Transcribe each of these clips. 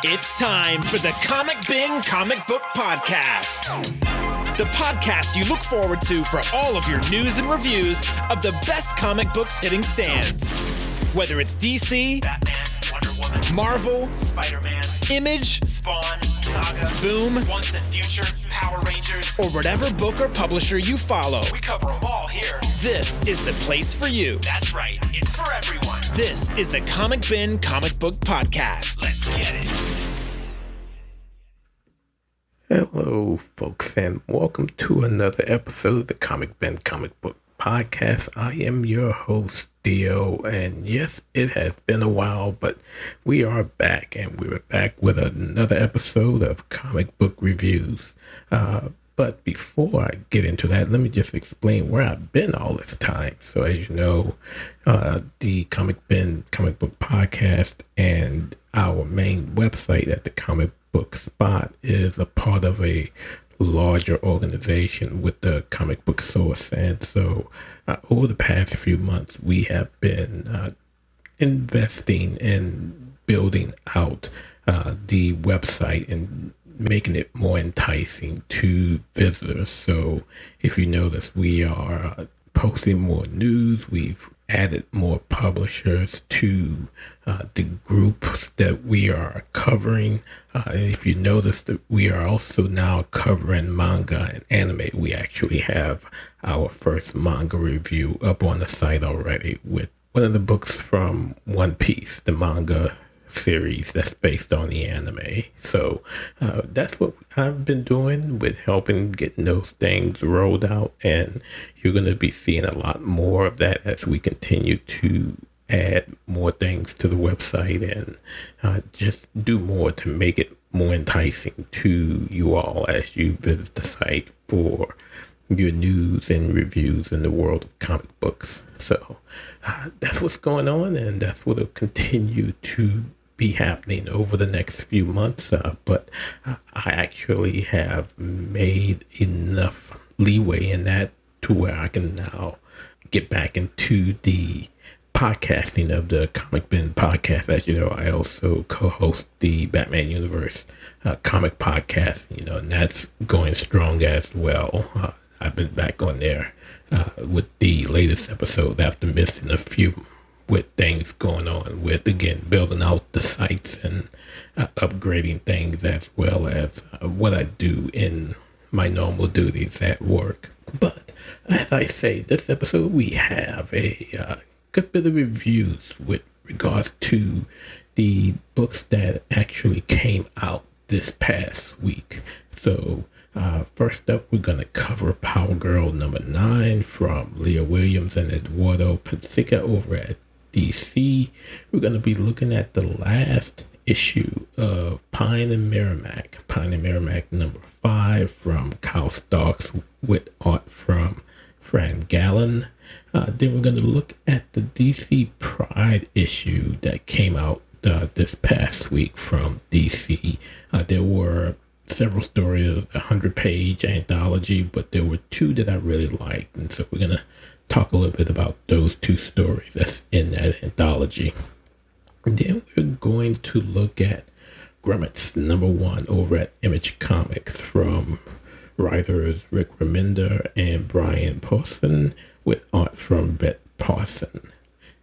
It's time for the Comic Bin Comic Book Podcast. The podcast you look forward to for all of your news and reviews of the best comic books hitting stands. Whether it's DC, Batman, Wonder Woman, Marvel, Spider-Man, Image, Spawn, Saga, Boom, Once and Future, Power Rangers, or whatever book or publisher you follow, we cover them all here. this is the place for you. That's right, it's for everyone. This is the Comic Bin Comic Book Podcast. Let's get it. Hello, folks, and welcome to another episode of the Comic Bin Comic Book Podcast. I am your host, Dio, and yes, it has been a while, but we are back, and we're back with another episode of comic book reviews. But before I get into that, let me just explain where I've been all this time. So as you know, the Comic Bin Comic Book Podcast and our main website at the Comic Book Spot is a part of a larger organization with the Comic Book Source. And so over the past few months, we have been investing in building out the website and making it more enticing to visitors. So if you notice, we are posting more news. We've added more publishers to the groups that we are covering. And if you notice that we are also now covering manga and anime, we actually have our first manga review up on the site already with one of the books from One Piece, the manga series that's based on the anime. So that's what I've been doing with helping getting those things rolled out, and you're going to be seeing a lot more of that as we continue to add more things to the website and just do more to make it more enticing to you all as you visit the site for your news and reviews in the world of comic books. So that's what's going on, and that's what will continue to be happening over the next few months. But I actually have made enough leeway in that to where I can now get back into the podcasting of the Comic Bin Podcast. As you know, I also co-host the Batman Universe comic podcast, and that's going strong as well. I've been back on there with the latest episode after missing a few with things going on with, again, building out the sites and upgrading things, as well as what I do in my normal duties at work. But as I say, this episode we have a good bit of reviews with regards to the books that actually came out this past week. So first up, we're going to cover Powergirl number 9 from Leah Williams and Eduardo Pensica over at DC. We're going to be looking at the last issue of Pine and Merrimac number 5 from Kyle Starks with art from Fran Gallen. Then we're going to look at the DC Pride issue that came out this past week from DC. There were several stories, a 100-page anthology, but there were 2 that I really liked, and so we're going to talk a little bit about those 2 stories that's in that anthology. And then we're going to look at Grommets number 1 over at Image Comics from writers Rick Remender and Brian Paulson with art from Brett Parson.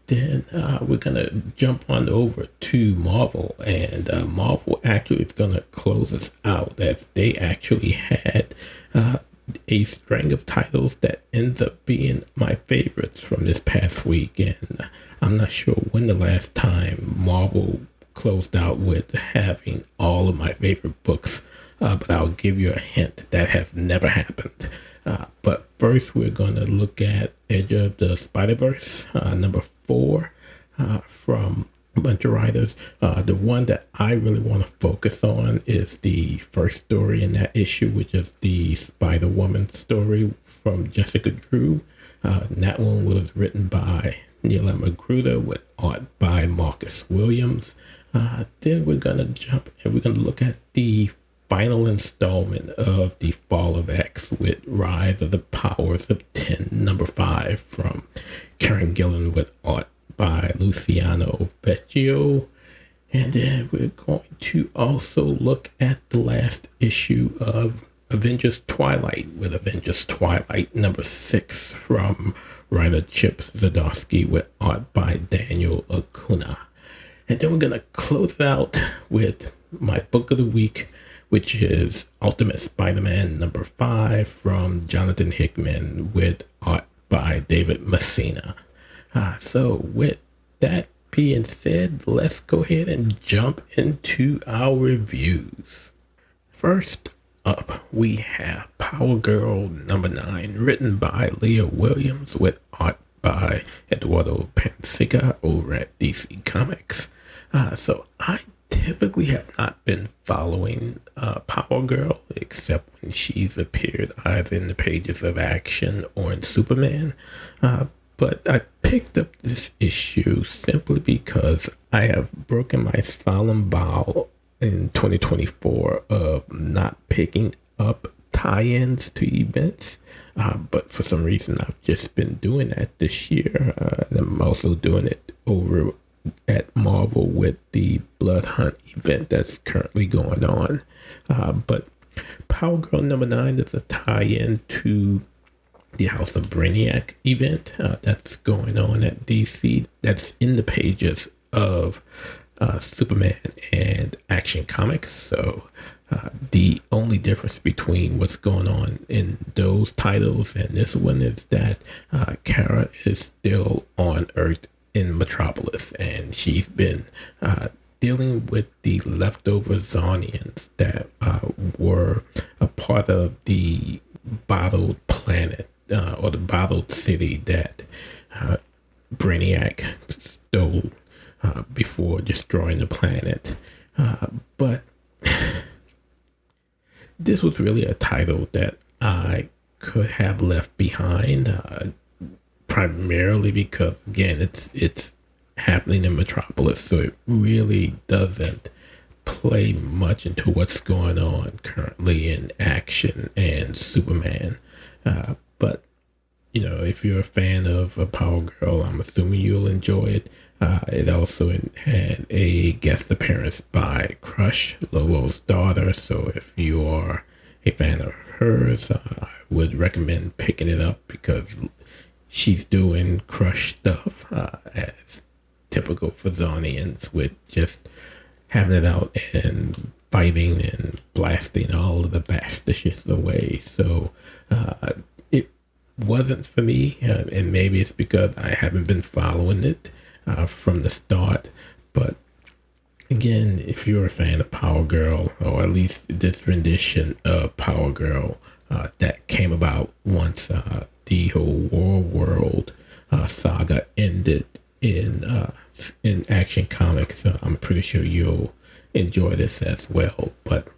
Then we're going to jump on over to Marvel, and Marvel actually is going to close us out as they actually had a string of titles that ends up being my favorites from this past week. And I'm not sure when the last time Marvel closed out with having all of my favorite books, but I'll give you a hint, that has never happened. But first, we're going to look at Edge of the Spider-Verse, number 4 from a bunch of writers. The one that I really want to focus on is the first story in that issue, which is the Spider-Woman story from Jessica Drew. That one was written by Neil Magruder with art by Marcus Williams. Then we're going to jump and we're going to look at the final installment of The Fall of X with Rise of the Powers of 10, number 5 from Karen Gillan with art by Luciano Vecchio. And then we're going to also look at the last issue of Avengers Twilight with Avengers Twilight number 6 from writer Chip Zdarsky with art by Daniel Acuna. And then we're going to close out with my book of the week, which is Ultimate Spider-Man number 5 from Jonathan Hickman with art by David Messina. So with that being said, let's go ahead and jump into our reviews. First up, we have Powergirl number 9, written by Leah Williams with art by Eduardo Pansica over at DC Comics. So I typically have not been following Powergirl except when she's appeared either in the pages of Action or in Superman. But I picked up this issue simply because I have broken my solemn vow in 2024 of not picking up tie-ins to events. But for some reason, I've just been doing that this year. And I'm also doing it over at Marvel with the Blood Hunt event that's currently going on. But Powergirl number 9 is a tie-in to the House of Brainiac event that's going on at DC. That's in the pages of Superman and Action Comics. So the only difference between what's going on in those titles and this one is that Kara is still on Earth in Metropolis, and she's been dealing with the leftover Zonians that were a part of the bottled planet or the bottled city that Brainiac stole before destroying the planet. But this was really a title that I could have left behind, primarily because, again, it's happening in Metropolis, so it really doesn't play much into what's going on currently in Action and Superman. But, you know, if you're a fan of Powergirl, I'm assuming you'll enjoy it. It also had a guest appearance by Crush, Lobo's daughter. So if you are a fan of hers, I would recommend picking it up because she's doing Crush stuff as typical for Zonians, with just having it out and fighting and blasting all of the bastards away. So it wasn't for me, and maybe it's because I haven't been following it from the start. But again, if you're a fan of Powergirl, or at least this rendition of Powergirl that came about once the whole War World saga ended in Action Comics, I'm pretty sure you'll enjoy this as well. But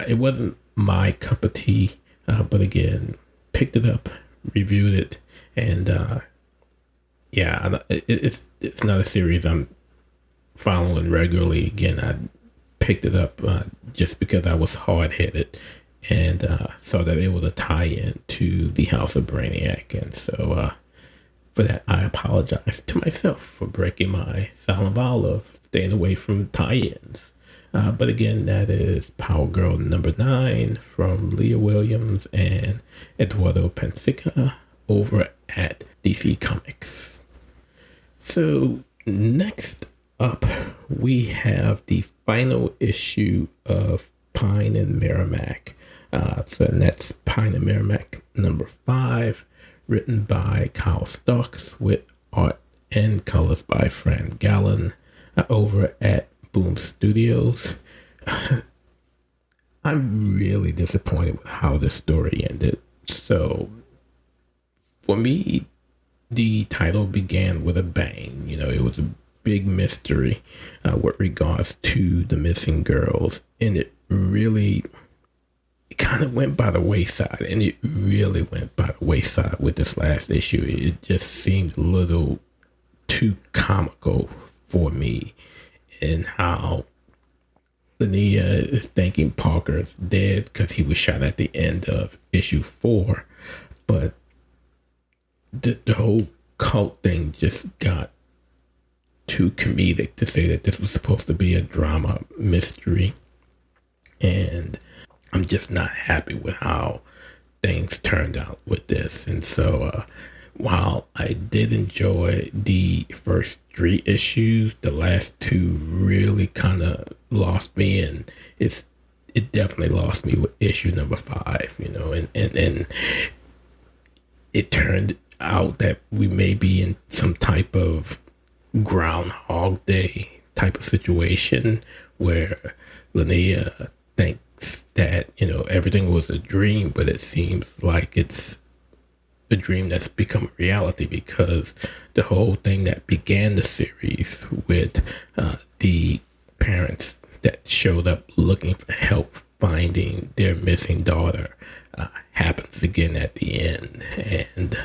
it wasn't my cup of tea, but again, picked it up, reviewed it, and yeah, it's not a series I'm following regularly. Again, I picked it up just because I was hard-headed and saw that it was a tie-in to the House of Brainiac. And so for that, I apologize to myself for breaking my solemn vow of staying away from tie-ins. But again, that is Powergirl number 9 from Leah Williams and Eduardo Pansica over at DC Comics. So next up, we have the final issue of Pine and Merrimac. So that's Pine and Merrimac number 5, written by Kyle Starks with art and colors by Fran Gallen over at Boom Studios. I'm really disappointed with how this story ended. So for me, the title began with a bang. You know, it was a big mystery with regards to the missing girls, and it kind of went by the wayside, and it really went by the wayside with this last issue. It just seemed a little too comical for me, and how Linnea is thinking Parker is dead because he was shot at the end of issue 4, but the whole cult thing just got too comedic to say that this was supposed to be a drama mystery. And I'm just not happy with how things turned out with this. And so while I did enjoy the first 3 issues, the last 2 really kind of lost me, and it definitely lost me with issue number 5, and it turned out that we may be in some type of Groundhog Day type of situation where Linnea thinks that, everything was a dream, but it seems like it's a dream that's become a reality, because the whole thing that began the series with the parents that showed up looking for help finding their missing daughter happens again at the end. And,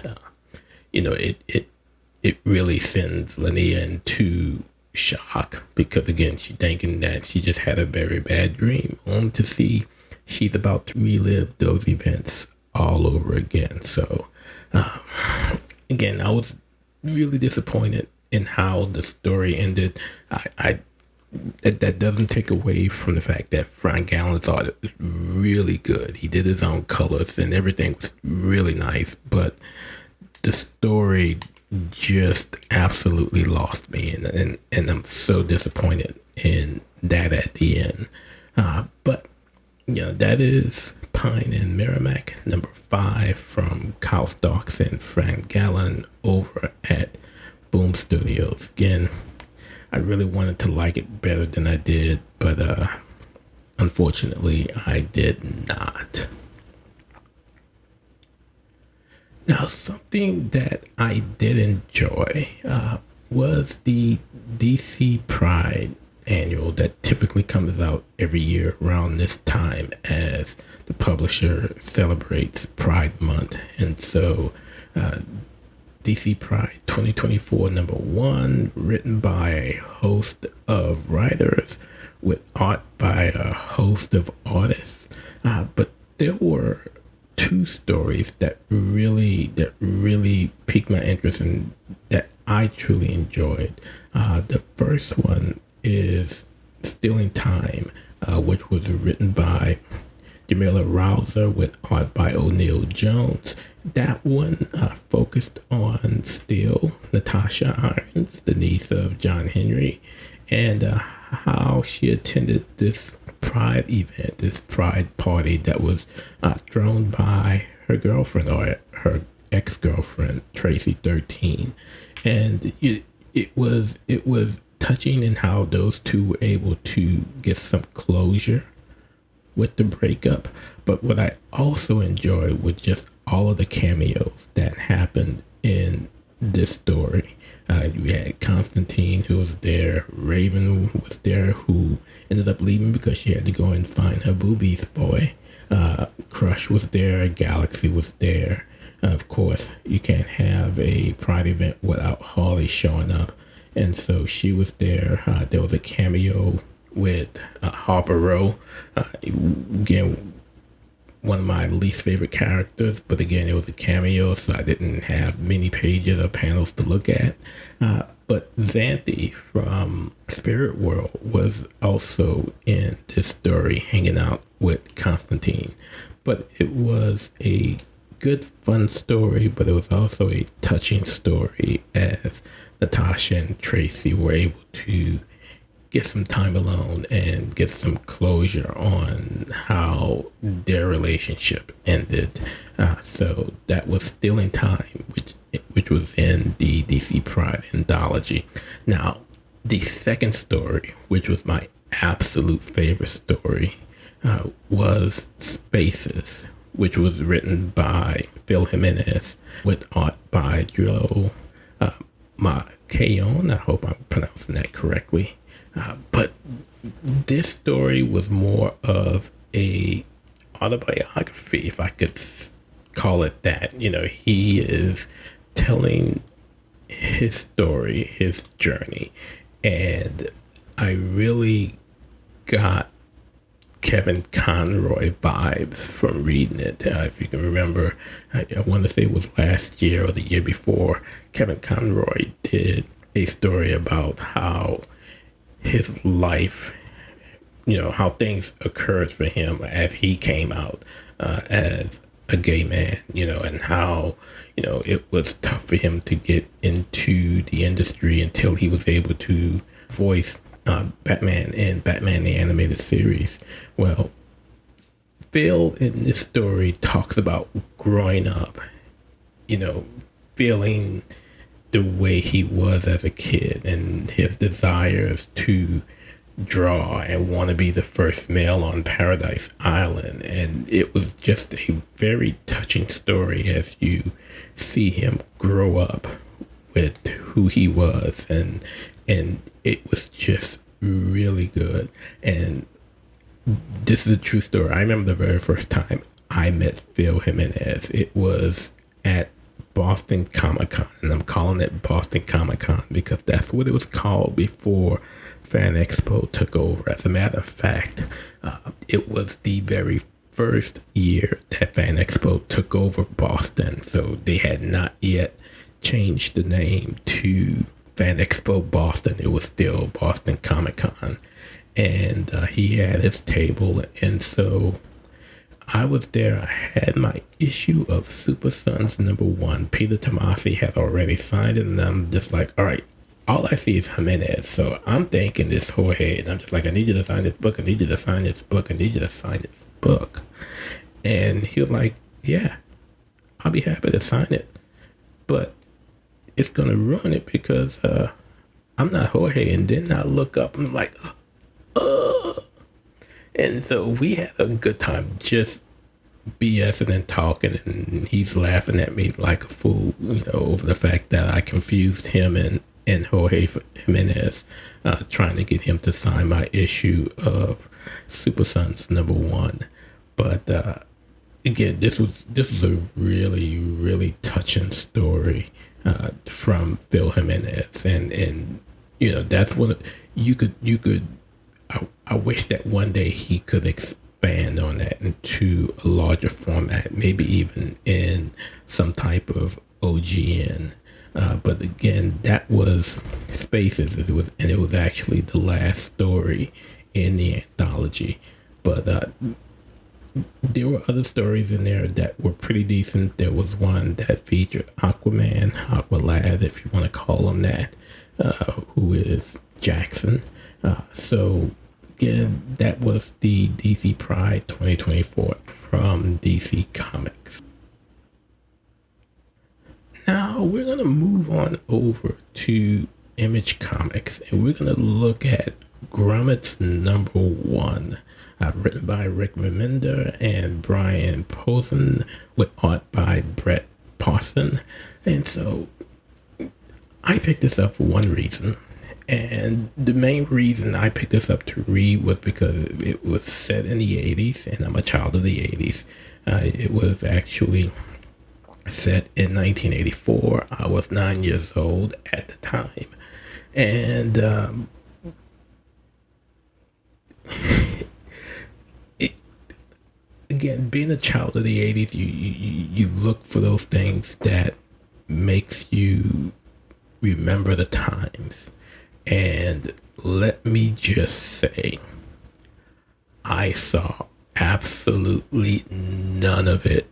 it really sends Linnea into shock, because again, she's thinking that she just had a very bad dream, only to see she's about to relive those events all over again. So again, I was really disappointed in how the story ended. That doesn't take away from the fact that Frank Gallen's art was really good. He did his own colors and everything was really nice, but the story just absolutely lost me, and I'm so disappointed in that at the end. But that is Pine and Merrimac number 5 from Kyle Starks and Frank Gallen over at Boom Studios. Again, I really wanted to like it better than I did, but unfortunately I did not. Now, something that I did enjoy was the DC Pride annual that typically comes out every year around this time as the publisher celebrates Pride Month. And so DC Pride 2024 number 1, written by a host of writers with art by a host of artists. But there were 2 stories that really piqued my interest and that I truly enjoyed. The first one is Stealing Time, which was written by Jamila Rouser with art by O'Neil Jones. That one focused on Steele, Natasha Irons, the niece of John Henry, and how she attended this Pride event, this Pride party that was thrown by her girlfriend, or her ex-girlfriend, Tracy 13. And it was touching in how those 2 were able to get some closure with the breakup. But what I also enjoyed was just all of the cameos that happened in this story. We had Constantine, who was there. Raven was there, who ended up leaving because she had to go and find her boobies boy. Crush was there. Galaxy was there. Of course, you can't have a Pride event without Harley showing up, and so she was there. There was a cameo with Harper Row. Again, one of my least favorite characters, but again, it was a cameo, so I didn't have many pages or panels to look at. But Xanthi from Spirit World was also in this story, hanging out with Constantine. But it was a good, fun story, but it was also a touching story as Natasha and Tracy were able to get some time alone and get some closure on how their relationship ended. So that was Stealing Time, which was in the DC Pride anthology. Now, the second story, which was my absolute favorite story, was Spaces, which was written by Phil Jimenez with art by Joe Macayon. I hope I'm pronouncing that correctly. But this story was more of a autobiography, if I could call it that. He is telling his story, his journey, and I really got Kevin Conroy vibes from reading it. If you can remember, I want to say it was last year or the year before, Kevin Conroy did a story about how his life, how things occurred for him as he came out as a gay man, and how, it was tough for him to get into the industry until he was able to voice Batman in Batman the Animated Series. Well, Phil in this story talks about growing up, feeling the way he was as a kid and his desires to draw and want to be the first male on Paradise Island. And it was just a very touching story as you see him grow up with who he was, and it was just really good. And this is a true story. I remember the very first time I met Phil Jimenez. It was at Boston Comic Con, and I'm calling it Boston Comic Con because that's what it was called before Fan Expo took over. As a matter of fact, it was the very first year that Fan Expo took over Boston, so they had not yet changed the name to Fan Expo Boston. It was still Boston Comic Con, and he had his table, and so I was there. I had my issue of Super Sons #1. Peter Tomasi had already signed it, and I'm just like, all right, all I see is Jimenez. So I'm thinking it's Jorge, and I'm just like, I need you to sign this book. I need you to sign this book. I need you to sign this book. And he was like, yeah, I'll be happy to sign it, but it's going to ruin it because I'm not Jorge. And then I look up, I'm like, and so we had a good time just BSing and talking, and he's laughing at me like a fool, over the fact that I confused him and Jorge Jimenez, trying to get him to sign my issue of Super Sons #1. But again, this was a really, really touching story from Phil Jimenez, and that's what you could. I wish that one day he could expand on that into a larger format, maybe even in some type of OGN. But again, that was Spaces. It was actually the last story in the anthology. But there were other stories in there that were pretty decent. There was one that featured Aquaman, Aqualad, if you want to call him that, who is Jackson. So again, that was the DC Pride 2024 from DC Comics. Now we're going to move on over to Image Comics, and we're going to look at Grommets #1, written by Rick Remender and Brian Posehn, with art by Brett Parson. And so I picked this up for one reason. And the main reason I picked this up to read was because it was set in the 80s, and I'm a child of the 80s. It was actually set in 1984. I was 9 years old at the time. And again, being a child of the 80s, you look for those things that makes you remember the times. And let me just say, I saw absolutely none of it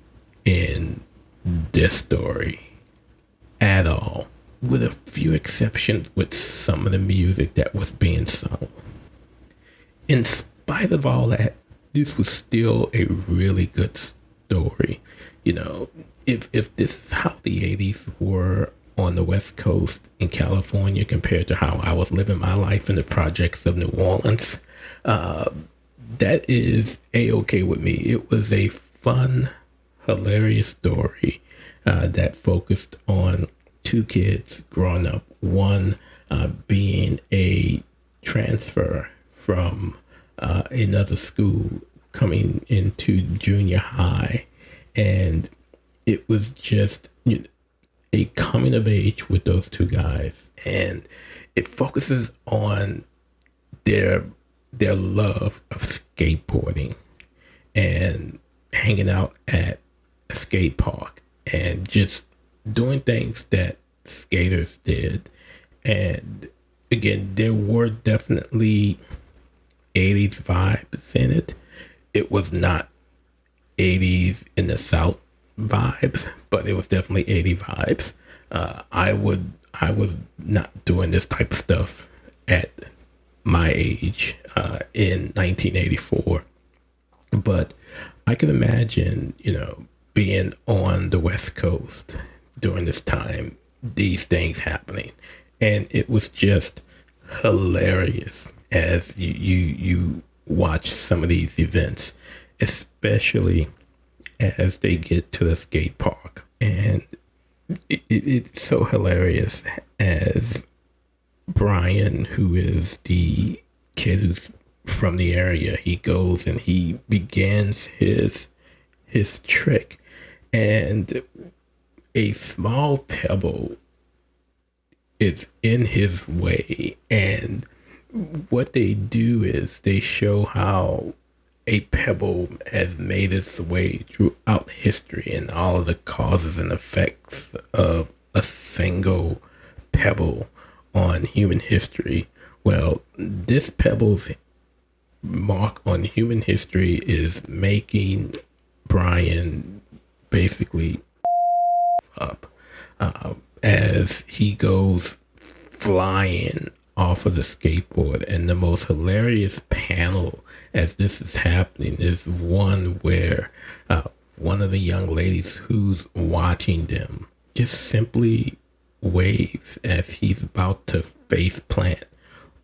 in this story at all, with a few exceptions with some of the music that was being sung. In spite of all that, this was still a really good story. If this is how the 80s were on the West Coast in California compared to how I was living my life in the projects of New Orleans, that is A-okay with me. It was a fun, hilarious story that focused on two kids growing up, one being a transfer from another school coming into junior high, and it was just a coming of age with those two guys, and it focuses on their love of skateboarding and hanging out at a skate park and just doing things that skaters did. And again, there were definitely 80s vibes in it. It was not 80s in the South vibes, but it was definitely 80 vibes. I was not doing this type of stuff at my age in 1984, but I can imagine, being on the West Coast during this time, these things happening, and it was just hilarious as you watch some of these events, especially as they get to the skate park. And it's so hilarious as Brian, who is the kid who's from the area, he goes and he begins his trick, and a small pebble is in his way. And what they do is they show how a pebble has made its way throughout history and all of the causes and effects of a single pebble on human history. Well, this pebble's mark on human history is making Brian basically up as he goes flying off of the skateboard. And the most hilarious panel as this is happening is one where one of the young ladies who's watching them just simply waves as he's about to face plant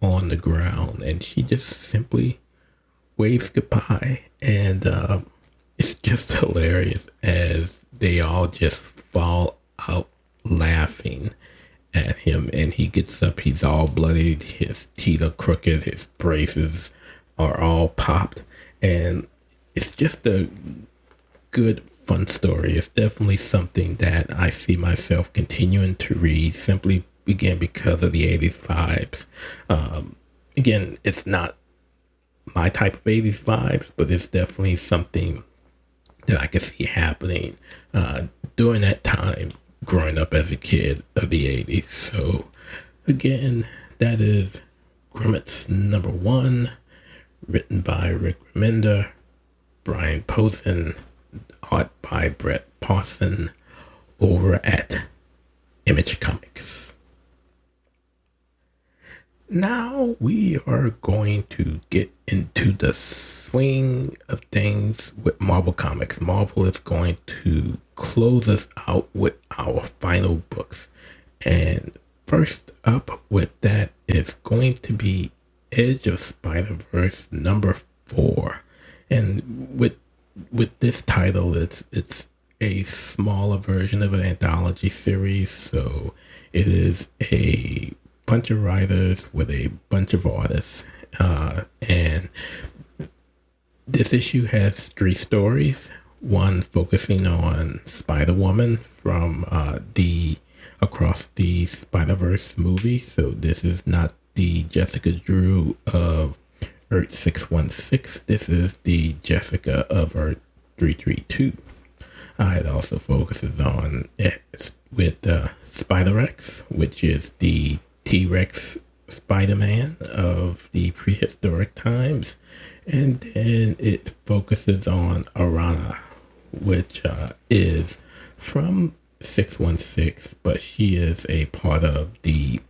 on the ground, and she just simply waves goodbye. And it's just hilarious as they all just fall out laughing at him, and he gets up, he's all bloodied, his teeth are crooked, his braces are all popped, and it's just a good fun story. It's definitely something that I see myself continuing to read, simply again because of the 80s vibes. Again, it's not my type of 80s vibes, but it's definitely something that I could see happening during that time growing up as a kid of the 80s. So again, that is Grommets number 1, written by Rick Remender, Brian Posehn, art by Brett Parson over at Image Comics. Now we are going to get into the swing of things with Marvel Comics. Marvel is going to close us out with our final books. And first up with that is going to be Edge of Spider-Verse number 4. And with this title, it's a smaller version of an anthology series. So it is a bunch of writers with a bunch of artists. And this issue has 3 stories. One focusing on Spider-Woman from the Across the Spider-Verse movie. So this is not the Jessica Drew of Earth 616. This is the Jessica of Earth 332. It also focuses on with Spider-Rex, which is the T-Rex Spider-Man of the prehistoric times. And then it focuses on Arana, which is from 616, but she is a part of the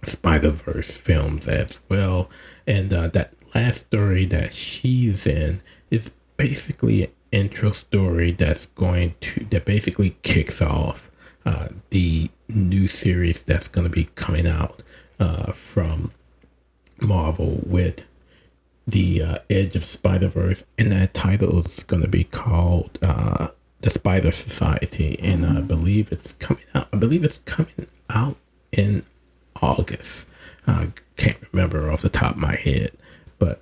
Spider-Verse films as well. And that last story that she's in is basically an intro story that basically kicks off the new series that's going to be coming out from Marvel with the Edge of Spider-Verse, and that title is going to be called The Spider Society, and I believe it's coming out in August. I can't remember off the top of my head, but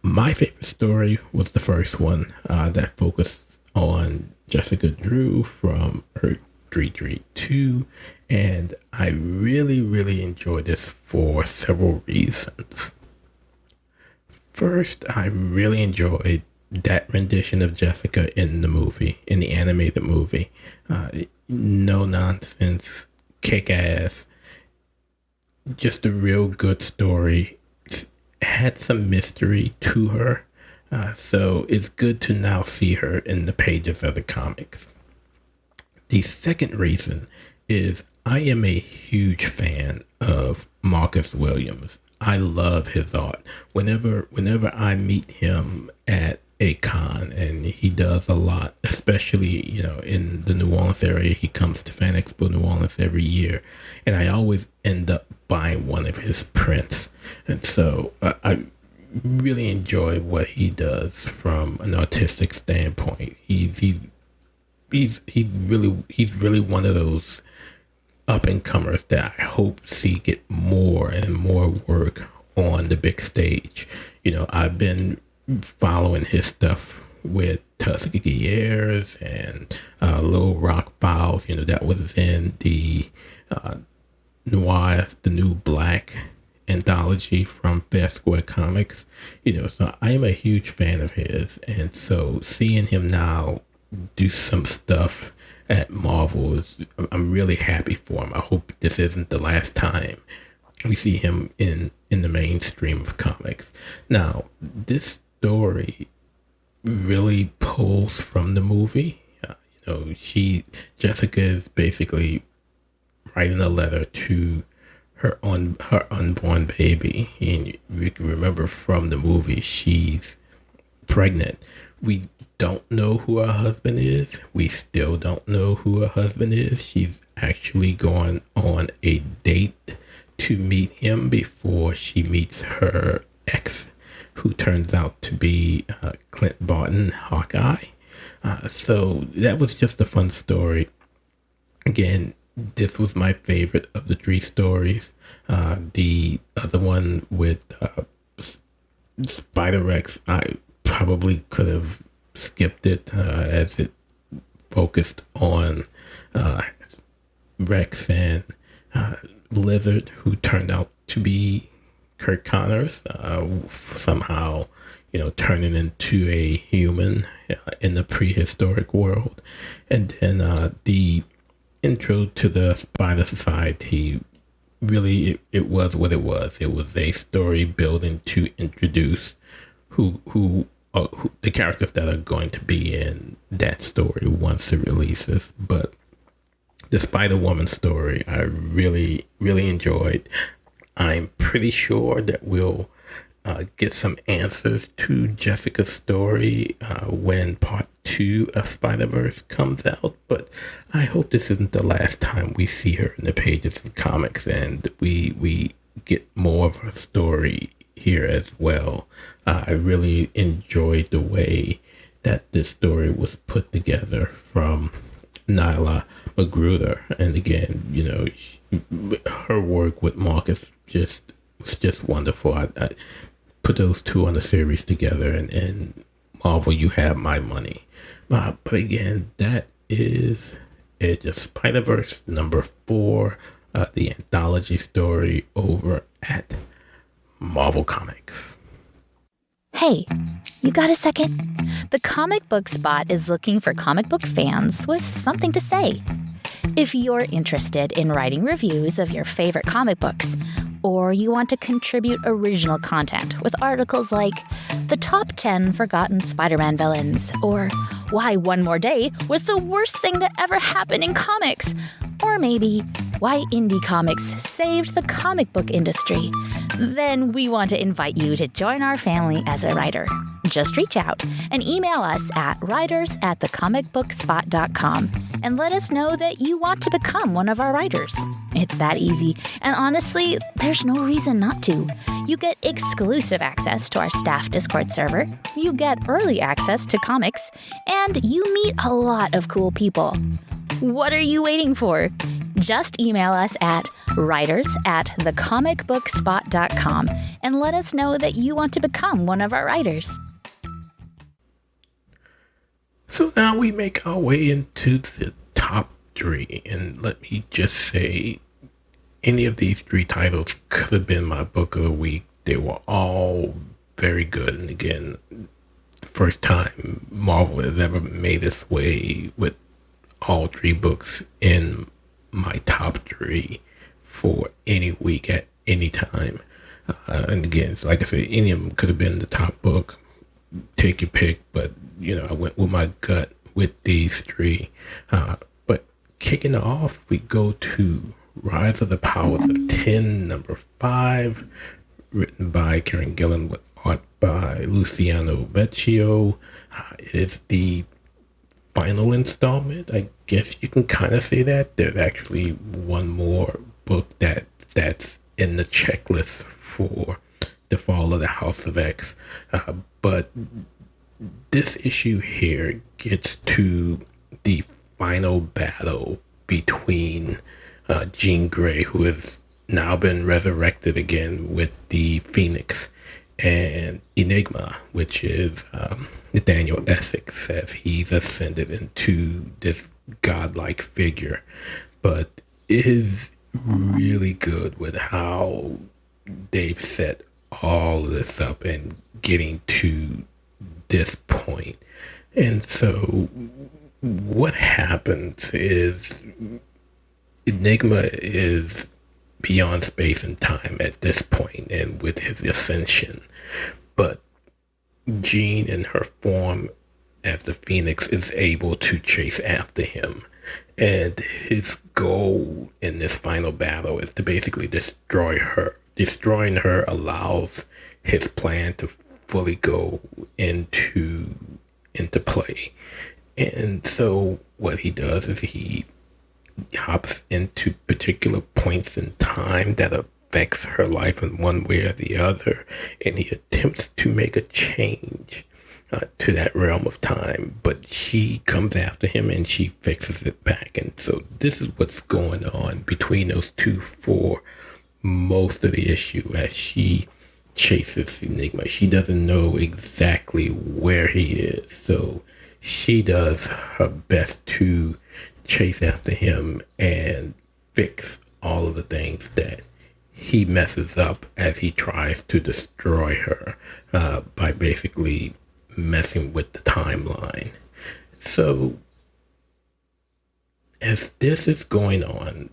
my favorite story was the first one that focused on Jessica Drew from Earth 332, and I really enjoyed this for several reasons. First, I really enjoyed that rendition of Jessica in the animated movie. No nonsense, kick ass. just a real good story. Had some mystery to her. So it's good to now see her in the pages of the comics. The second reason is I am a huge fan of Marcus Williams. I love his art. Whenever I meet him at a con, and he does a lot, especially, in the New Orleans area. He comes to Fan Expo New Orleans every year, and I always end up buying one of his prints. And so I really enjoy what he does from an artistic standpoint. He's really one of those up and comers that I hope see get more and more work on the big stage. I've been following his stuff with Tuskegee and Little Rock Files. That was in the Noir, the New Black anthology from Fair Square Comics. So I am a huge fan of his, and so seeing him now do some stuff at Marvel, I'm really happy for him. I hope this isn't the last time we see him in the mainstream of comics. Now, this story really pulls from the movie. Jessica is basically writing a letter to her unborn baby, and you can remember from the movie she's pregnant. We don't know who her husband is. We still don't know who her husband is. She's actually going on a date to meet him before she meets her ex, who turns out to be Clint Barton, Hawkeye. So that was just a fun story. Again, this was my favorite of the three stories. The other one with Spider-Rex, I probably could have skipped it as it focused on Rex and Lizard, who turned out to be Kurt Connors, somehow, turning into a human in the prehistoric world. And then the intro to the Spider Society, really, it was what it was. It was a story building to introduce who the characters that are going to be in that story once it releases. But the Spider-Woman story, I really, really enjoyed. I'm pretty sure that we'll get some answers to Jessica's story when part 2 of Spider-Verse comes out. But I hope this isn't the last time we see her in the pages of comics, and we get more of her story here as well. I really enjoyed the way that this story was put together from Nyla Magruder. And again, her work with Marcus was just wonderful. I put those two on a series together, and Marvel, you have my money. But again, that is it. Just Spider-Verse number 4, the anthology story over at Marvel Comics. Hey, you got a second? The Comic Book Spot is looking for comic book fans with something to say. If you're interested in writing reviews of your favorite comic books, or you want to contribute original content with articles like The Top 10 Forgotten Spider-Man Villains, or Why One More Day Was the Worst Thing to Ever Happen in Comics, or maybe Why Indie Comics Saved the Comic Book Industry, then we want to invite you to join our family as a writer. Just reach out and email us at writers@thecomicbookspot.com and let us know that you want to become one of our writers. It's that easy, and honestly, there's no reason not to. You get exclusive access to our staff Discord server, you get early access to comics, and you meet a lot of cool people. What are you waiting for? Just email us at writers@thecomicbookspot.com and let us know that you want to become one of our writers. So now we make our way into the top 3, and let me just say, any of these 3 titles could have been my book of the week. They were all very good, and again, first time Marvel has ever made its way with all 3 books in my top 3 for any week at anytime. And again, like I said, any of them could have been the top book. Take your pick, but I went with my gut with these three. But kicking off, we go to Rise of the Powers of 10, number 5, written by Karen Gillan with art by Luciano Vecchio. It is the final installment. I guess you can kind of say that. There's actually one more book that's in the checklist for the fall of the House of X. But this issue here gets to the final battle between Jean Grey, who has now been resurrected again with the Phoenix, and Enigma, which is Nathaniel Essex, as he's ascended into this godlike figure. But it is really good with how they've set all of this up and getting to this point. And so what happens is Enigma is beyond space and time at this point and with his ascension, but Jean in her form as the Phoenix is able to chase after him, and his goal in this final battle is to basically destroy her. Destroying her allows his plan to fully go into play. And so what he does is he hops into particular points in time that affects her life in one way or the other, and he attempts to make a change to that realm of time, but she comes after him and she fixes it back. And so this is what's going on between those two for most of the issue as she chases Enigma. She doesn't know exactly where he is, so she does her best to chase after him and fix all of the things that he messes up as he tries to destroy her by basically messing with the timeline. So as this is going on,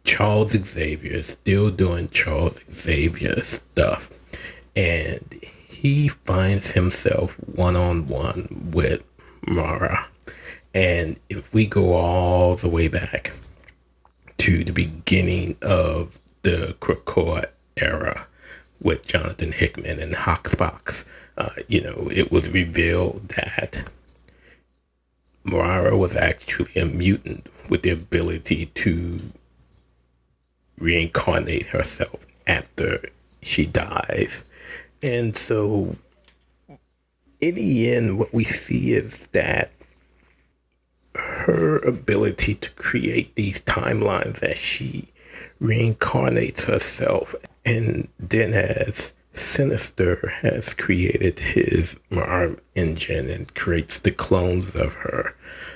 Charles Xavier is still doing Charles Xavier stuff, and he finds himself one-on-one with Mara. And if we go all the way back to the beginning of the Krakoa era with Jonathan Hickman and Hoxpox, it was revealed that Mara was actually a mutant with the ability to reincarnate herself after she dies. And so in the end, what we see is that her ability to create these timelines as she reincarnates herself, and then as Sinister has created his ARM engine and creates the clones of her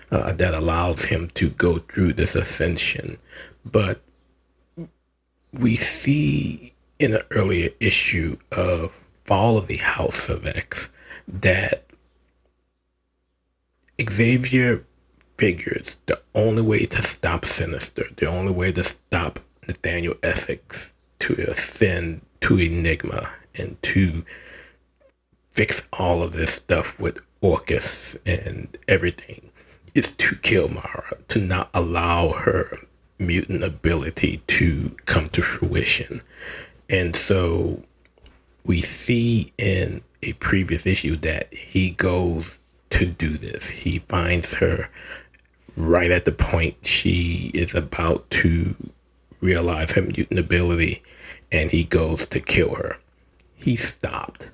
that allows him to go through this ascension. But we see in an earlier issue of Fall of the House of X that Xavier figures the only way to stop Sinister, the only way to stop Nathaniel Essex to ascend to Enigma and to fix all of this stuff with Orcus and everything is to kill Mara, to not allow her mutant ability to come to fruition. And so we see in a previous issue that he goes to do this. He finds her right at the point she is about to realize her mutant ability, and he goes to kill her. He's stopped.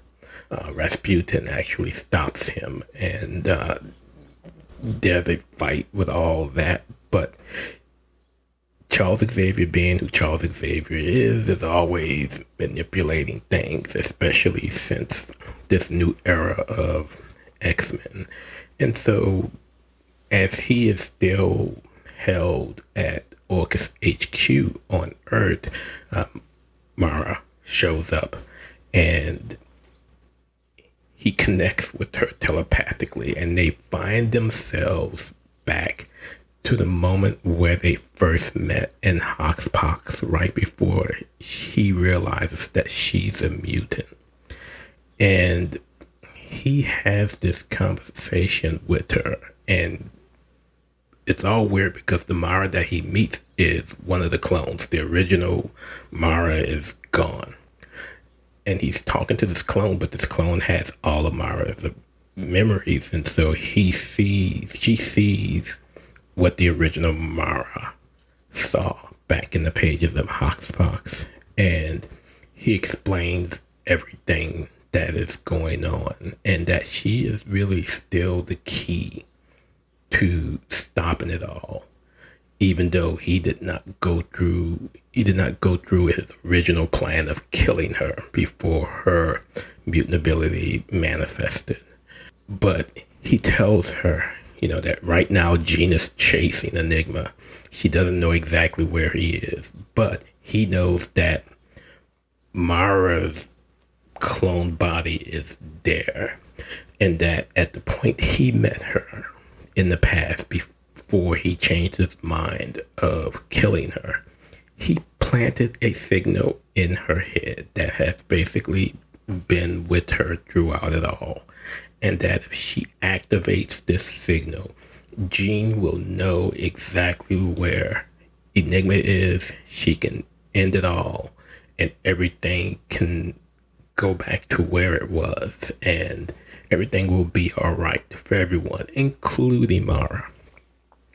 Rasputin actually stops him, and there's a fight with all that, but Charles Xavier, being who Charles Xavier is always manipulating things, especially since this new era of X-Men. And so as he is still held at Orcus HQ on Earth, Mara shows up and he connects with her telepathically, and they find themselves back to the moment where they first met in Hoxpox, right before he realizes that she's a mutant. And he has this conversation with her, and it's all weird because the Mara that he meets is one of the clones. The original Mara is gone. And he's talking to this clone, but this clone has all of Mara's memories. And so she sees what the original Mara saw back in the pages of Hoxpox. And he explains everything that is going on, and that she is really still the key to stopping it all, even though he did not go through his original plan of killing her before her mutant ability manifested. But he tells her, that right now Jean is chasing Enigma. She doesn't know exactly where he is, but he knows that Mara's clone body is there, and that at the point he met her in the past, before he changed his mind of killing her, he planted a signal in her head that has basically been with her throughout it all, and that if she activates this signal, Jean will know exactly where Enigma is. She can end it all, and everything can go back to where it was, and everything will be all right for everyone, including Mara.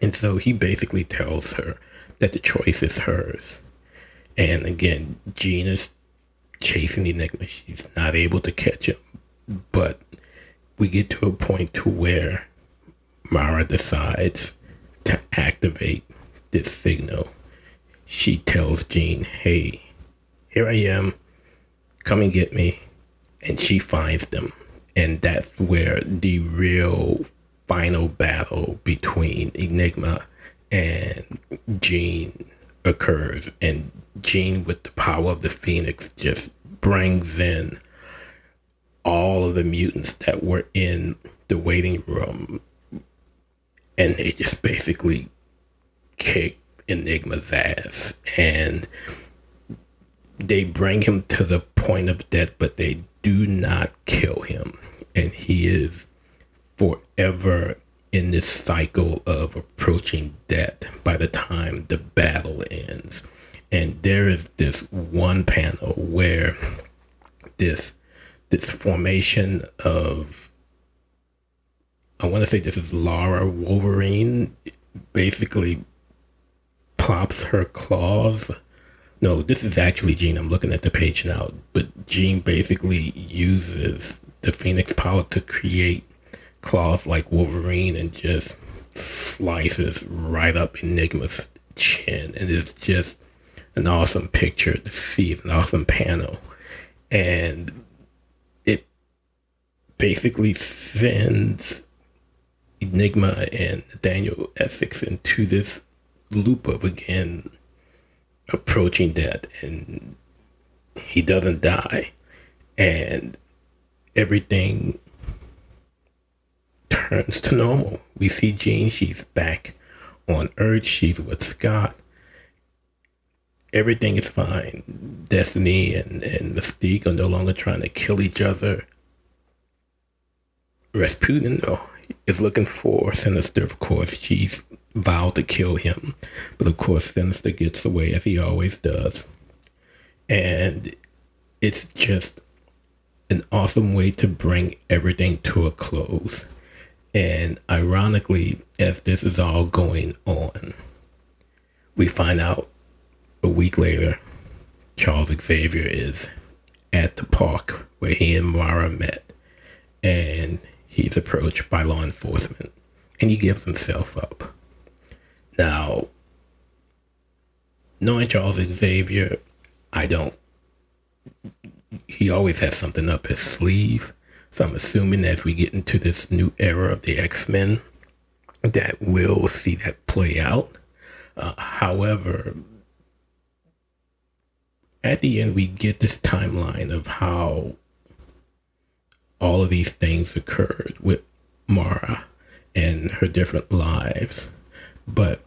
And so he basically tells her that the choice is hers. And again, Jean is chasing Enigma. She's not able to catch him, but we get to a point to where Mara decides to activate this signal. She tells Jean, hey, here I am, come and get me. And she finds them. And that's where the real final battle between Enigma and Jean occurs. And Jean, with the power of the Phoenix, just brings in all of the mutants that were in the waiting room. And they just basically kick Enigma's ass. And they bring him to the point of death, but they do not kill him. And he is forever in this cycle of approaching death by the time the battle ends. And there is this one panel where this formation of, I want to say this is Lara Wolverine, basically plops her claws. No, this is actually Jean. I'm looking at the page now. But Jean basically uses the Phoenix power to create claws like Wolverine and just slices right up Enigma's chin. And it's just an awesome picture to see, an awesome panel. And it basically sends Enigma and Daniel Essex into this loop of, again, approaching death, and he doesn't die, and everything turns to normal. We see Jean, she's back on Earth, she's with Scott, everything is fine. Destiny and Mystique are no longer trying to kill each other. Rasputin, though, is looking for Sinister, of course. She's vowed to kill him, but of course Sinister gets away, as he always does. And it's just an awesome way to bring everything to a close. And ironically, as this is all going on, we find out a week later Charles Xavier is at the park where he and Mara met, and he's approached by law enforcement, and he gives himself up. Now, knowing Charles Xavier, he always has something up his sleeve. So I'm assuming as we get into this new era of the X-Men, that we'll see that play out. However, at the end, we get this timeline of how all of these things occurred with Mara and her different lives. But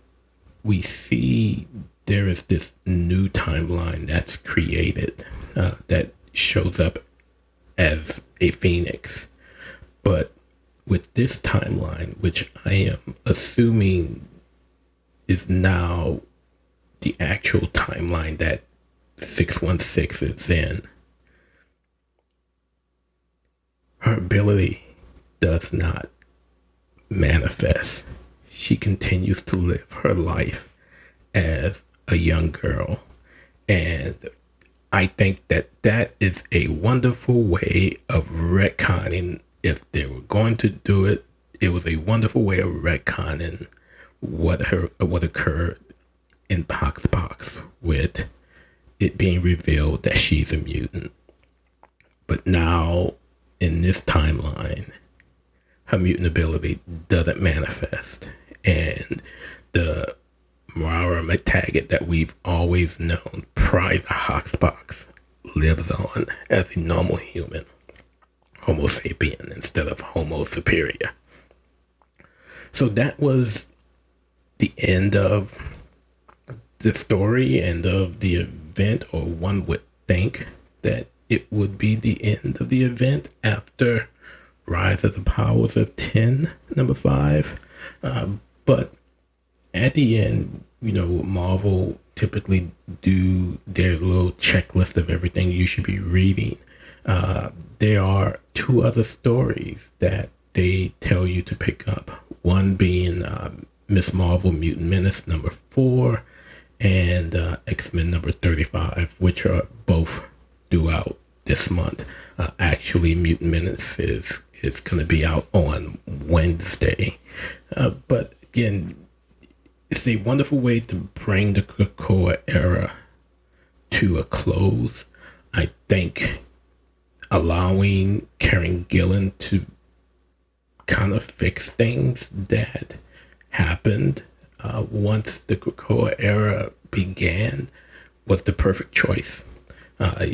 we see there is this new timeline that's created that shows up as a phoenix. But with this timeline, which I am assuming is now the actual timeline that 616 is in, her ability does not manifest. She continues to live her life as a young girl. And I think that that is a wonderful way of retconning. If they were going to do it, it was a wonderful way of retconning what occurred in Pox with it being revealed that she's a mutant. But now, in this timeline, her mutant ability doesn't manifest. And the Mara McTaggart that we've always known prior to Hoxpox lives on as a normal human, Homo sapien instead of Homo superior. So that was the end of the story, end of the event, or one would think that it would be the end of the event after Rise of the Powers of 10, number 5. But at the end, Marvel typically do their little checklist of everything you should be reading. There are 2 other stories that they tell you to pick up. One being Miss Marvel Mutant Menace number 4 and X-Men number 35, which are both due out this month. Actually, Mutant Menace is going to be out on Wednesday. But again, it's a wonderful way to bring the Krakoa era to a close. I think allowing Karen Gillan to kind of fix things that happened once the Krakoa era began was the perfect choice.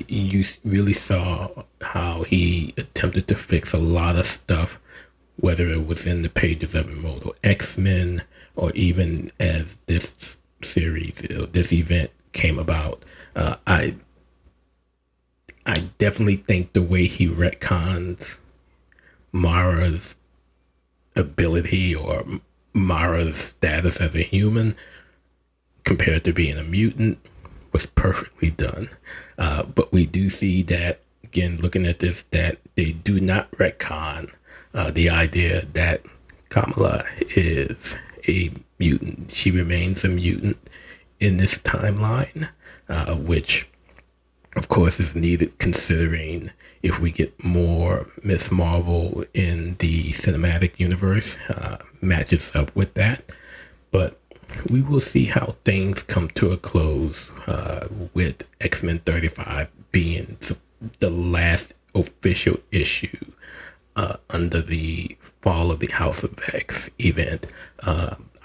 You really saw how he attempted to fix a lot of stuff, whether it was in the pages of Immortal X-Men or even as this series, this event came about. I definitely think the way he retcons Mara's ability or Mara's status as a human compared to being a mutant was perfectly done. But we do see that, again, looking at this, that they do not retcon the idea that Kamala is a mutant. She remains a mutant in this timeline, which of course is needed considering if we get more Miss Marvel in the cinematic universe, matches up with that. But we will see how things come to a close with X-Men 35 being the last official issue under the Fall of the House of X event.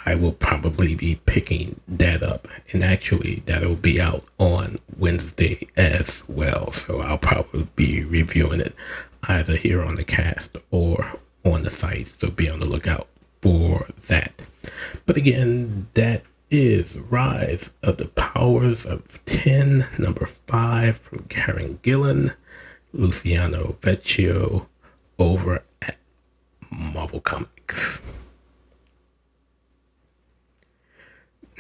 I will probably be picking that up, and actually that'll be out on Wednesday as well, so I'll probably be reviewing it either here on the cast or on the site, so be on the lookout for that. But again, that is Rise of the Powers of 10, number 5 from Karen Gillan, Luciano Vecchio over at Marvel Comics.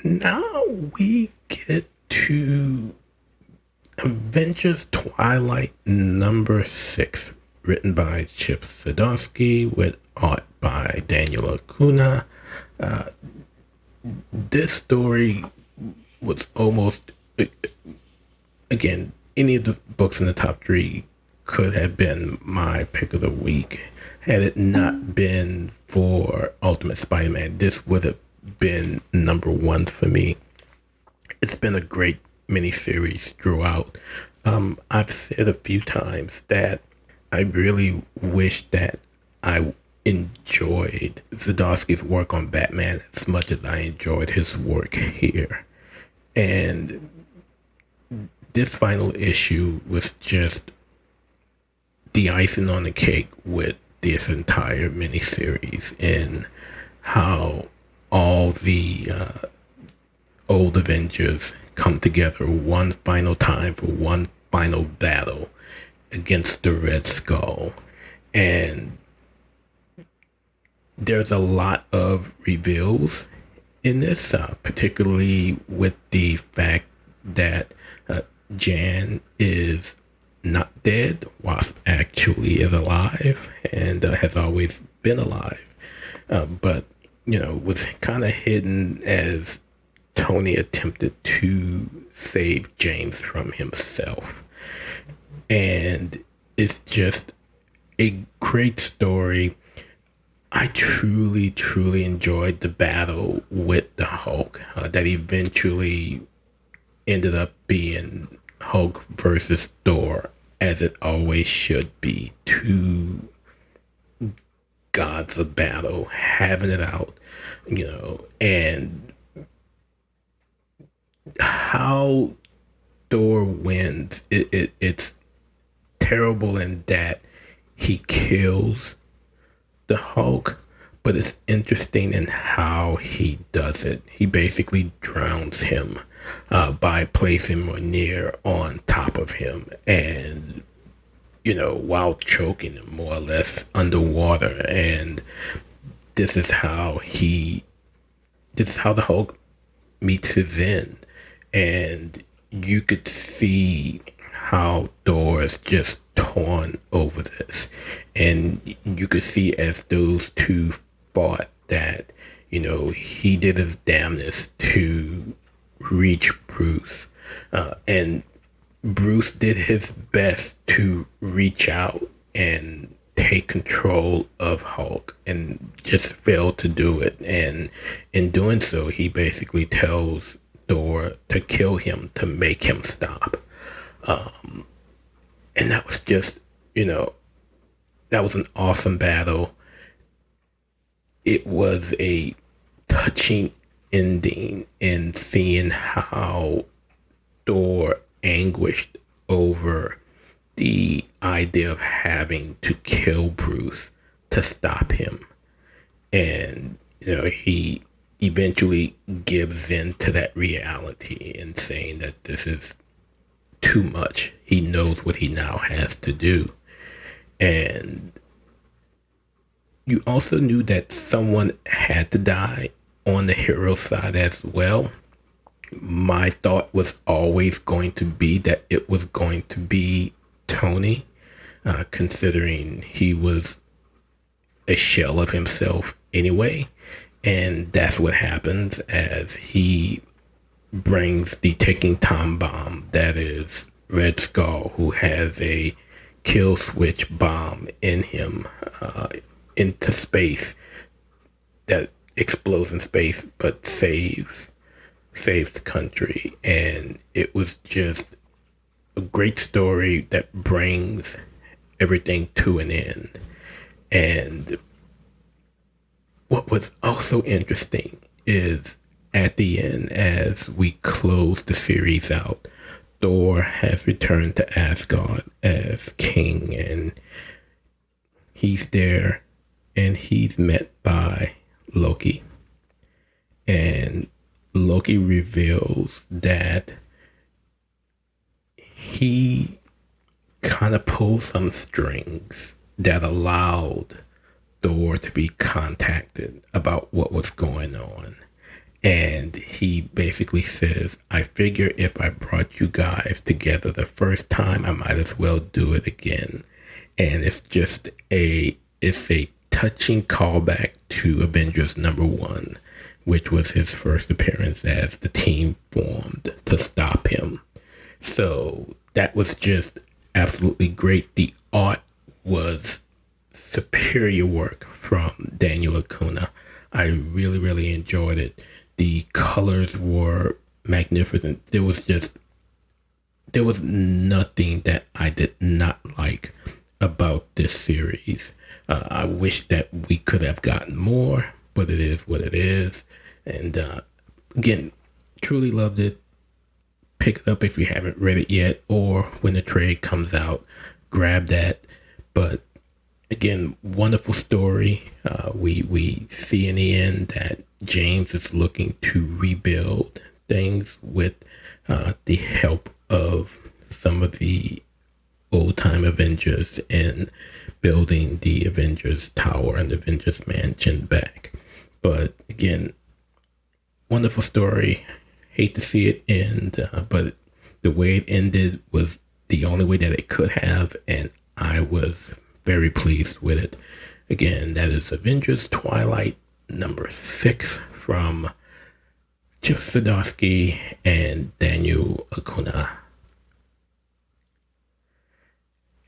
Now we get to Avengers Twilight number 6, written by Chip Zdarsky with art by Daniel Acuna. This story was almost, again, any of the books in the top 3 could have been my pick of the week. Had it not been for Ultimate Spider-Man, this would have been number 1 for me. It's been a great miniseries throughout. I've said a few times that I really wish that I enjoyed Zdarsky's work on Batman as much as I enjoyed his work here. And this final issue was just the icing on the cake with this entire miniseries, and how all the old Avengers come together one final time for one final battle against the Red Skull. And there's a lot of reveals in this, particularly with the fact that Jan is not dead. Wasp actually is alive and has always been alive, but was kind of hidden as Tony attempted to save James from himself. And it's just a great story. I truly enjoyed the battle with the Hulk that eventually ended up being Hulk versus Thor, as it always should be. Two gods of battle having it out, and how Thor wins. It's terrible in that he kills the Hulk, but it's interesting in how he does it. He basically drowns him by placing Mjolnir on top of him, and while choking him more or less underwater. And this is how the Hulk meets his end. And you could see how Thor is just torn over this, and you could see as those two fought that he did his damnedest to reach Bruce, and Bruce did his best to reach out and take control of Hulk, and just failed to do it. And in doing so, he basically tells Thor to kill him to make him stop. And that was just, that was an awesome battle. It was a touching ending in seeing how Thor anguished over the idea of having to kill Bruce to stop him. And, he eventually gives in to that reality and saying that this is too much. He knows what he now has to do. And you also knew that someone had to die on the hero side as well. My thought was always going to be that it was going to be Tony, considering he was a shell of himself anyway. And that's what happens as he brings the ticking time bomb that is Red Skull, who has a kill switch bomb in him, into space, that explodes in space but saves the country. And it was just a great story that brings everything to an end. And what was also interesting is at the end, as we close the series out, Thor has returned to Asgard as king, and he's there, and he's met by Loki. And Loki reveals that he kind of pulled some strings that allowed Thor to be contacted about what was going on. And he basically says, I figure if I brought you guys together the first time, I might as well do it again. And it's just a touching callback to Avengers #1, which was his first appearance as the team formed to stop him. So that was just absolutely great. The art was superior work from Daniel Acuna. I really enjoyed it. The colors were magnificent. There was nothing that I did not like about this series. I wish that we could have gotten more, but it is what it is. And again, truly loved it. Pick it up if you haven't read it yet, or when the trade comes out, grab that. But again, wonderful story. We see in the end that James is looking to rebuild things with the help of some of the old-time Avengers in building the Avengers Tower and the Avengers Mansion back. But again, wonderful story. Hate to see it end, but the way it ended was the only way that it could have, and I was very pleased with it. Again, that is Avengers Twilight number 6 from Chip Zdarsky and Daniel Acuna.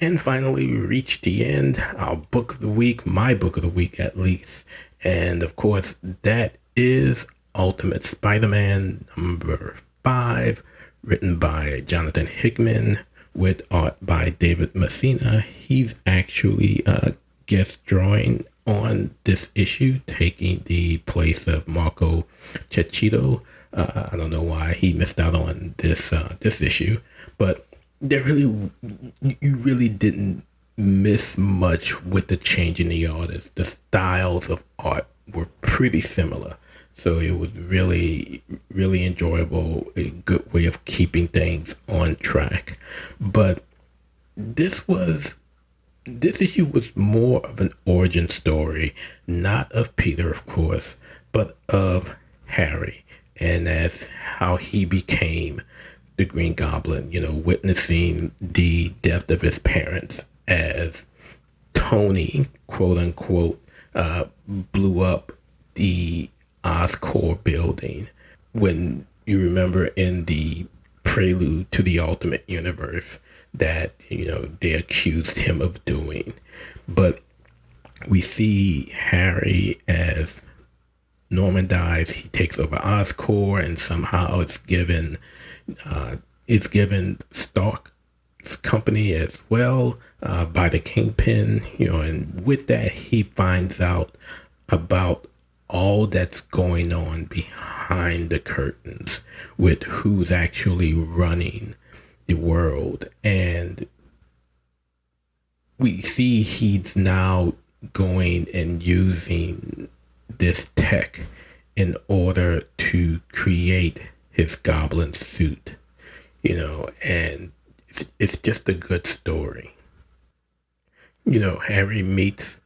And finally, we reached the end, our book of the week, my book of the week at least. And of course, that is Ultimate Spider-Man number 5, written by Jonathan Hickman, with art by David Messina. He's actually guest drawing on this issue, taking the place of Marco Cecchito. I don't know why he missed out on this issue, but you really didn't miss much with the change in the artists. The styles of art were pretty similar, so it was really, really enjoyable, a good way of keeping things on track. But this issue was more of an origin story, not of Peter, of course, but of Harry, and that's how he became the Green Goblin, witnessing the death of his parents as Tony, quote unquote, blew up the Oscorp building, when you remember in the prelude to the Ultimate Universe that, they accused him of doing. But we see Harry as Norman dies, he takes over Oscorp, and somehow it's given Stark's company as well, by the Kingpin, and with that he finds out about all that's going on behind the curtains with who's actually running the world. And we see he's now going and using this tech in order to create his goblin suit, and it's just a good story. Harry meets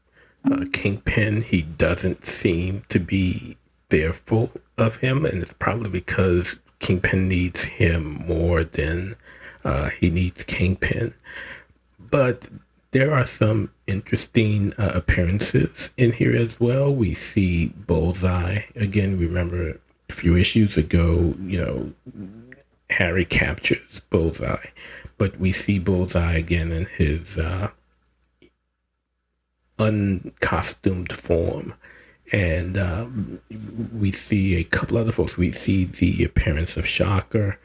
Kingpin. He doesn't seem to be fearful of him, and it's probably because Kingpin needs him more than he needs Kingpin. But there are some interesting appearances in here as well. We see Bullseye. Again, remember a few issues ago, Harry captures Bullseye, but we see Bullseye again in his uncostumed form. And we see a couple other folks. We see the appearance of Shocker,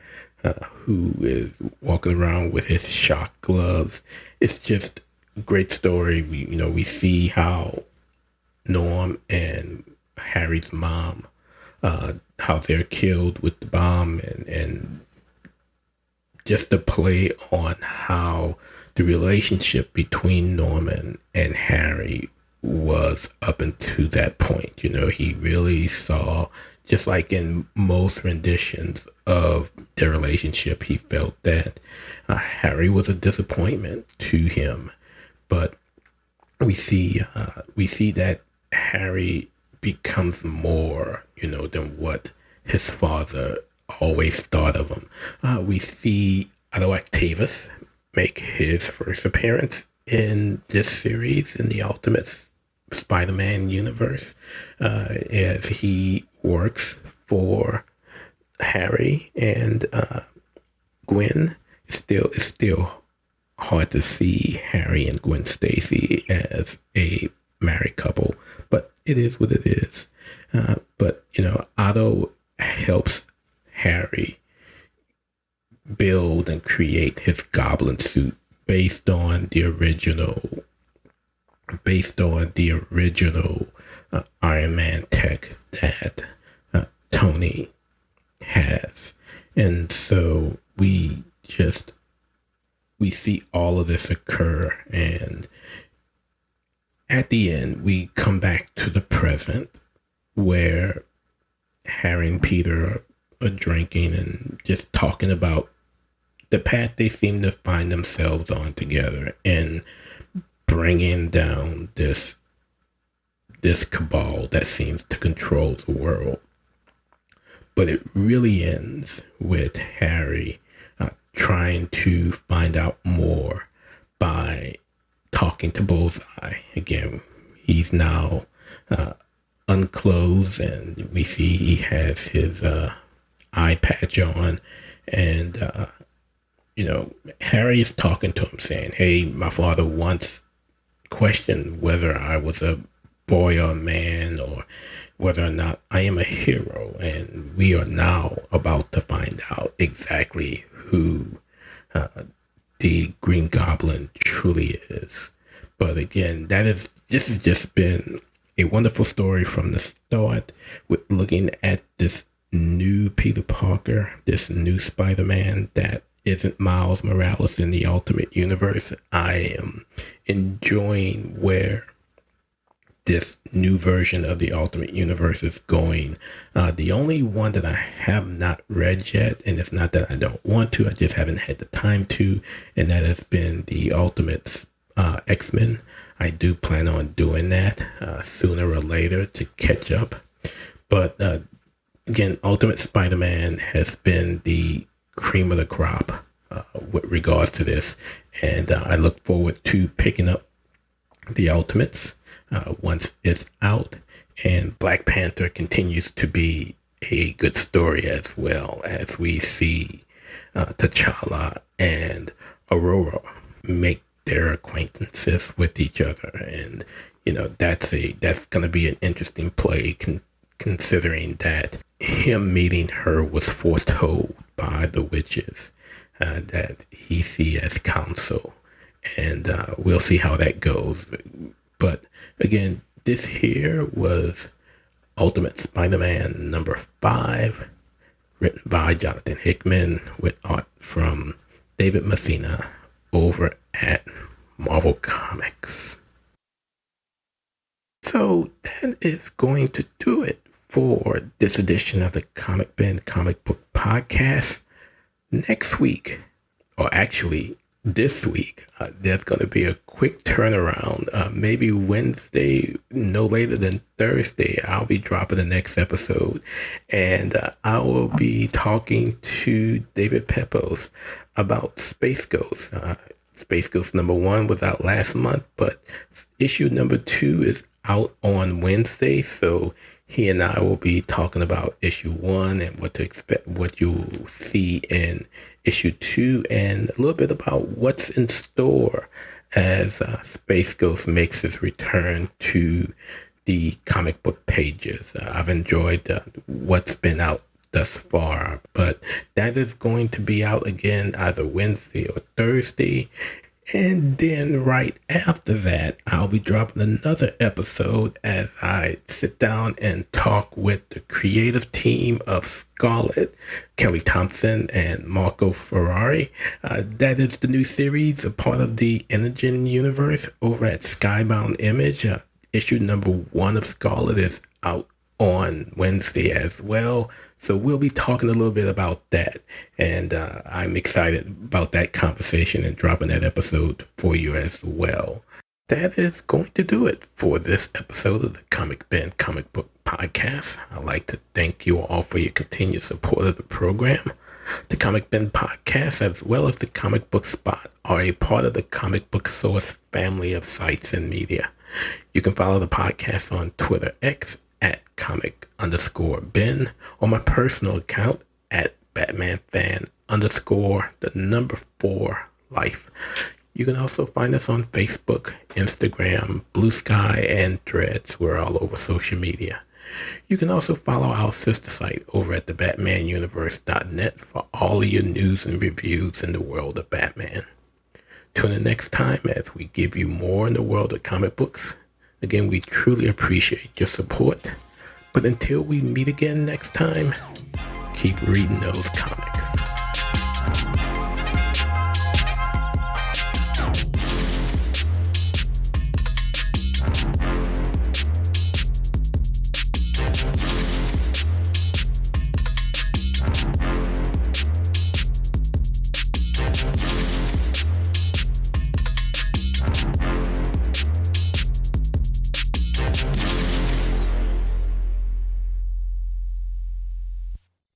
who is walking around with his shock gloves. It's just a great story. We see how Norm and Harry's mom, how they're killed with the bomb, and just to play on how the relationship between Norman and Harry was up until that point. He really saw, just like in most renditions of their relationship, he felt that Harry was a disappointment to him. But we see that Harry becomes more, than what his father always thought of him. We see Otto Octavius make his first appearance in this series, in the Ultimate Spider-Man universe, as he works for Harry and Gwen. It's still hard to see Harry and Gwen Stacy as a married couple, but it is what it is. But Otto helps Harry build and create his goblin suit based on the original Iron Man tech that Tony has. And so we see all of this occur, and at the end, we come back to the present where Harry and Peter are drinking and just talking about the path they seem to find themselves on together and bringing down this cabal that seems to control the world. But it really ends with Harry trying to find out more by talking to Bullseye. Again, he's now unclothed, and we see he has his eye patch on, and Harry is talking to him saying, hey, my father once questioned whether I was a boy or a man, or whether or not I am a hero, and we are now about to find out exactly who the Green Goblin truly is. But again, this has just been a wonderful story from the start, with looking at this new Peter Parker, this new Spider-Man that isn't Miles Morales in the Ultimate Universe. I am enjoying where this new version of the Ultimate Universe is going. The only one that I have not read yet, and it's not that I don't want to, I just haven't had the time to, and that has been the Ultimate X-Men. I do plan on doing that sooner or later to catch up. But again, Ultimate Spider-Man has been the cream of the crop with regards to this, and I look forward to picking up the Ultimates once it's out. And Black Panther continues to be a good story, as well as we see T'Challa and Aurora make their acquaintances with each other. And that's going to be an interesting play, considering that him meeting her was foretold by the witches that he see as counsel, and we'll see how that goes. But again, this here was Ultimate Spider-Man number 5, written by Jonathan Hickman, with art from David Messina over at Marvel Comics. So that is going to do it for this edition of the Comic Ben Comic Book Podcast. Next week, or actually this week, there's going to be a quick turnaround. Maybe Wednesday, no later than Thursday, I'll be dropping the next episode. And I will be talking to David Pepos about Space Ghost. Space Ghost number 1 was out last month, but issue number 2 is out on Wednesday. So he and I will be talking about issue 1 and what to expect, what you'll see in issue 2, and a little bit about what's in store as Space Ghost makes his return to the comic book pages. I've enjoyed what's been out thus far, but that is going to be out again either Wednesday or Thursday. And then right after that, I'll be dropping another episode as I sit down and talk with the creative team of Scarlet, Kelly Thompson, and Marco Ferrari. That is the new series, a part of the Energen universe over at Skybound Image. Issue number 1 of Scarlet is out on Wednesday as well. So we'll be talking a little bit about that, and I'm excited about that conversation and dropping that episode for you as well. That is going to do it for this episode of the Comic Ben Comic Book Podcast. I'd like to thank you all for your continued support of the program. The Comic Ben Podcast, as well as the Comic Book Spot, are a part of the Comic Book Source family of sites and media. You can follow the podcast on Twitter X at comic_Ben, or my personal account at BatmanFan_4Life. You can also find us on Facebook, Instagram, Blue Sky, and Threads. We're all over social media. You can also follow our sister site over at thebatmanuniverse.net for all of your news and reviews in the world of Batman. Tune in next time as we give you more in the world of comic books. Again, we truly appreciate your support. But until we meet again next time, keep reading those comics.